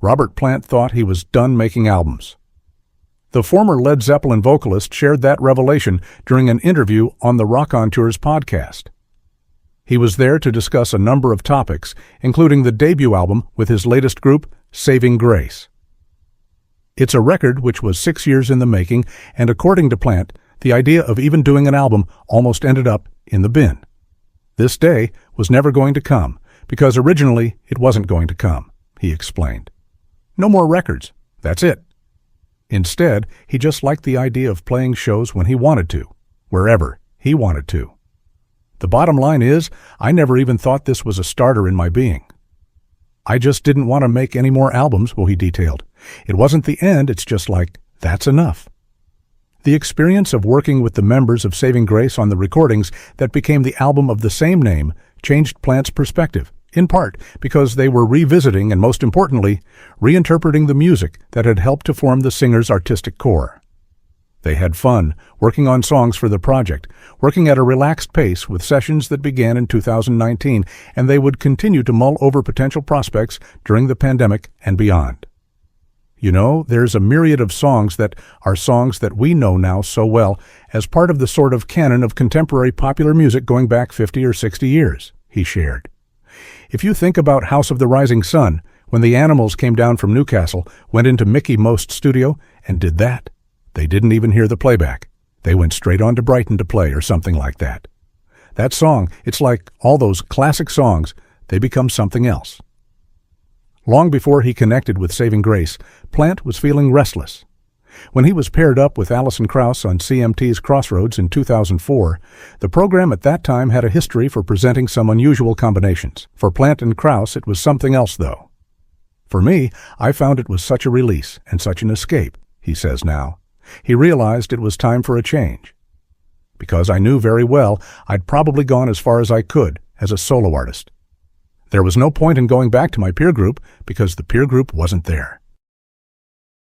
Robert Plant thought he was done making albums. The former Led Zeppelin vocalist shared that revelation during an interview on the Rock on Tours podcast. He was there to discuss a number of topics, including the debut album with his latest group, Saving Grace. It's a record which was 6 years in the making, and according to Plant, the idea of even doing an album almost ended up in the bin. This day was never going to come, because originally it wasn't going to come, he explained. No more records. That's it. Instead, he just liked the idea of playing shows when he wanted to, wherever he wanted to. The bottom line is, I never even thought this was a starter in my being. I just didn't want to make any more albums, well, he detailed. It wasn't the end, it's just like, that's enough. The experience of working with the members of Saving Grace on the recordings that became the album of the same name changed Plant's perspective, in part because they were revisiting and, most importantly, reinterpreting the music that had helped to form the singer's artistic core. They had fun working on songs for the project, working at a relaxed pace with sessions that began in 2019, and they would continue to mull over potential prospects during the pandemic and beyond. You know, there's a myriad of songs that are songs that we know now so well as part of the sort of canon of contemporary popular music going back 50 or 60 years, he shared. If you think about House of the Rising Sun, when the Animals came down from Newcastle, went into Mickey Most Studio, and did that, they didn't even hear the playback. They went straight on to Brighton to play or something like that. That song, it's like all those classic songs, they become something else. Long before he connected with Saving Grace, Plant was feeling restless. When he was paired up with Alison Krauss on CMT's Crossroads in 2004, the program at that time had a history for presenting some unusual combinations. For Plant and Krauss, it was something else, though. For me, I found it was such a release and such an escape, he says now. He realized it was time for a change. Because I knew very well I'd probably gone as far as I could as a solo artist. There was no point in going back to my peer group because the peer group wasn't there.